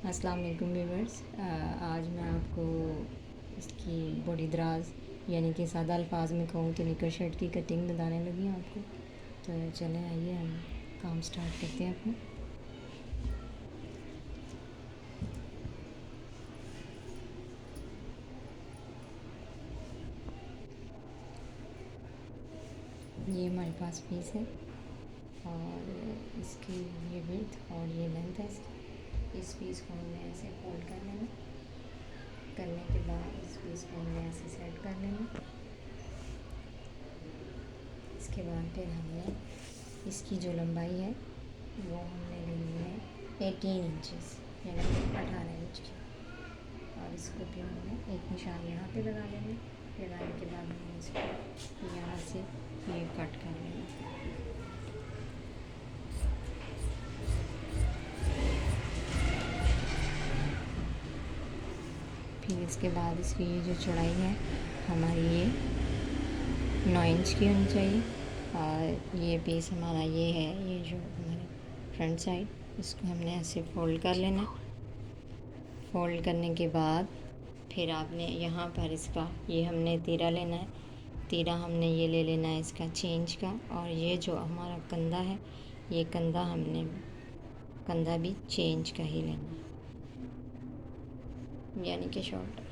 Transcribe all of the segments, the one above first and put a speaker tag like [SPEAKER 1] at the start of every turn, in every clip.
[SPEAKER 1] अस्सलाम वालेकुम व्यूवर्स। आज मैं आपको इसकी बॉडी दराज यानी कि सादा अल्फाज में कहूँ तो निकर शर्ट की कटिंग बताने लगी हूँ आपको। तो चलें आइए हम काम स्टार्ट करते हैं अपना। ये हमारे पास पीस है और इसकी ये विड्थ और ये लेंथ है इसकी। इस पीस को हमने ऐसे फोल्ड कर लेना। करने के बाद इस पीस को हमने ऐसे सेट कर लेना। इसके बाद फिर हमने इसकी जो लंबाई है वो हमने लेनी है 18 इंचेस यानी कि 18 इंच की। और इसको फिर हमने एक निशान यहाँ पे लगा लेना। लगाने के बाद हमने इसको यहाँ से ये कट कर लेना। फिर इसके बाद इसकी ये जो चौड़ाई है हमारी ये 9 इंच की होनी चाहिए। और ये पीस हमारा ये है, ये जो हमारे फ्रंट साइड, इसको हमने ऐसे फोल्ड कर लेना। फोल्ड करने के बाद फिर आपने यहाँ पर इसका ये हमने तीरा लेना है। तीरा हमने ये ले लेना है इसका चेंज का। और ये जो हमारा कंधा है ये कंधा भी चेंज का ही लेना है यानी कि शोल्डर।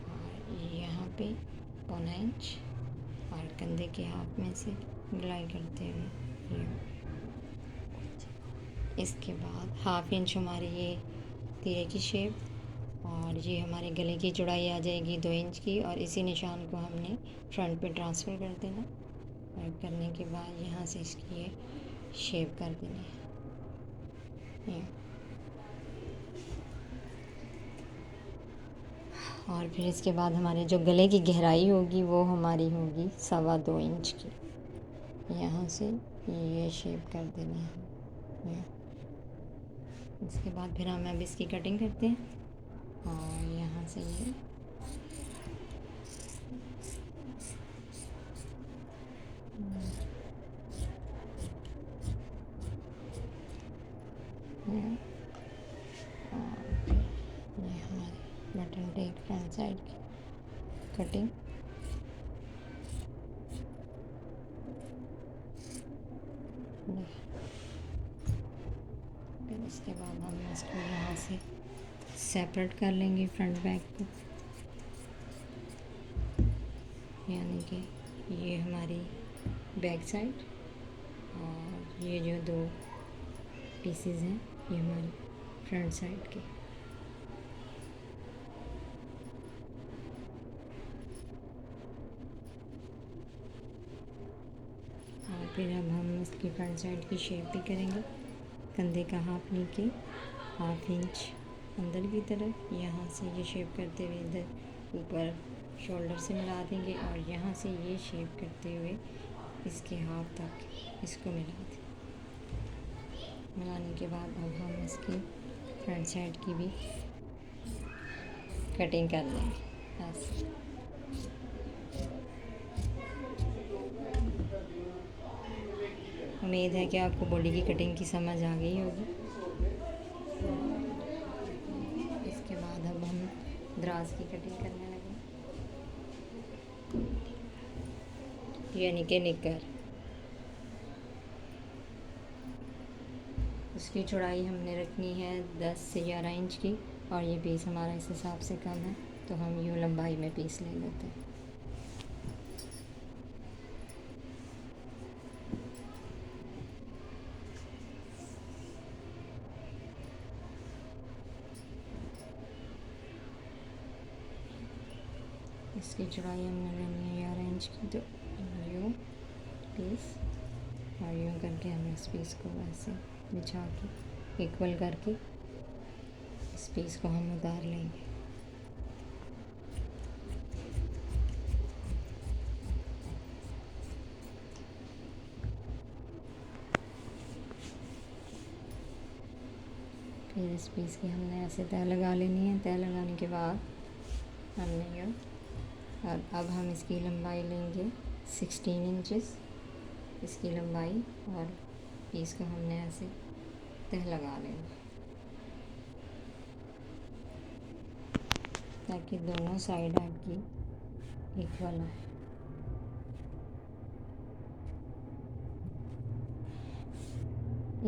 [SPEAKER 1] और यहाँ पे 1 इंच और कंधे के हाथ में से गुलाई करते हुए इसके बाद 1/2 इंच हमारी ये तीरे की शेप। और ये हमारे गले की चौड़ाई आ जाएगी 2 इंच की। और इसी निशान को हमने फ्रंट पे ट्रांसफ़र कर देना। और करने के बाद यहाँ से इसकी ये शेप कर देनी है। और फिर इसके बाद हमारे जो गले की गहराई होगी वो हमारी होगी 2.25 इंच की। यहाँ से ये शेप कर देनी है। इसके बाद फिर हम अब इसकी कटिंग करते हैं। और यहाँ से ये ये हमारी बटन टेक फ्रंट साइड की कटिंग। फिर इसके बाद हम इसको यहाँ से सेपरेट कर लेंगे फ्रंट बैक को। यानी कि ये हमारी बैक साइड और ये जो 2 पीसेस हैं ये हमारी फ्रंट साइड के। और फिर अब हम इसकी फ्रंट साइड की शेप भी करेंगे। कंधे का हाफ नीचे 1/2 इंच अंदर की तरफ यहाँ से ये शेप करते हुए इधर ऊपर शोल्डर से मिला देंगे। और यहाँ से ये शेप करते हुए इसके हाफ तक इसको मिला दें। मिलाने के बाद अब हम इसकी फ्रंट साइड की भी कटिंग कर लेंगे ऐसे। उम्मीद है कि आपको बॉडी की कटिंग की समझ आ गई होगी। इसके बाद अब हम दराज की कटिंग करने लगे यानी कि निकर। उसकी चौड़ाई हमने रखनी है 10 से 11 इंच की। और ये पीस हमारा इस हिसाब से कम है तो हम यूँ लंबाई में पीस ले लेते हैं। इसकी चौड़ाई हमने लेनी है 11 इंच की। तो यूँ पीस और यूँ करके हम इस पीस को ऐसे बिछा के इक्वल करके इस पीस को हम उतार लेंगे। फिर इस पीस की हमने ऐसे तह लगा लेनी है। तह लगाने के बाद हमने यूँ और अब हम इसकी लंबाई लेंगे 16 इंचेस इसकी लंबाई। और पीस को हमने ऐसे तह लगा लेंगे। ताकि दोनों साइड आपकी इक्वल आए।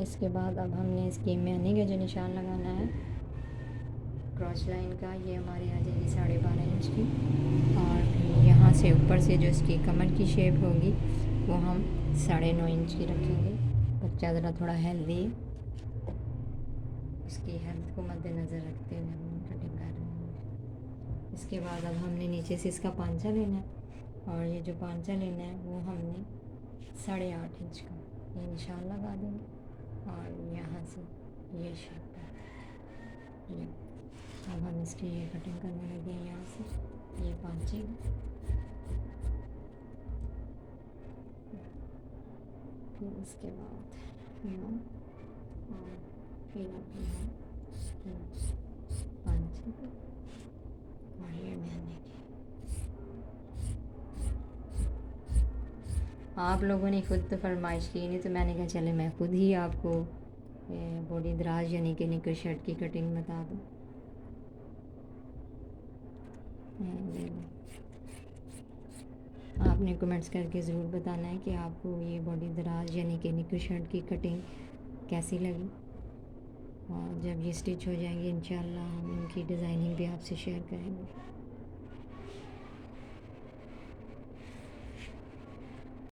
[SPEAKER 1] इसके बाद अब हमने इसकी मैनी का जो निशान लगाना है क्रॉस लाइन का, ये हमारी आ जाएगी 12.5 इंच की। और फिर यहाँ से ऊपर से जो इसकी कमर की शेप होगी वो हम 9.5 इंच की रखेंगे। बच्चा ज़रा थोड़ा हेल्दी है, उसकी हेल्थ को मद्देनज़र रखते हुए हम कटिंग कर रहे हैं। इसके बाद अब हमने नीचे से इसका पांचा लेना है, और ये जो पांचा लेना है वो हमने 8.5 इंच का ये निशान लगा देंगे। और यहाँ से ये शेप है ये। अब हम इसकी ये कटिंग करने लगे हैं यहाँ से ये पांचे की। फिर इसके बाद यहाँ और फिर अपने पांचे की और ये मैंने की। आप लोगों ने खुद तो फरमाइश की नहीं, तो मैंने कहा चले मैं खुद ही आपको बॉडी दराज यानी कि निकर शर्ट की कटिंग बता दूँ। आपने कमेंट्स करके ज़रूर बताना है कि आपको ये बॉडी दराज यानी कि निकर शर्ट की कटिंग कैसी लगी। और जब ये स्टिच हो जाएंगे इंशाल्लाह हम इनकी डिज़ाइनिंग भी आपसे शेयर करेंगे।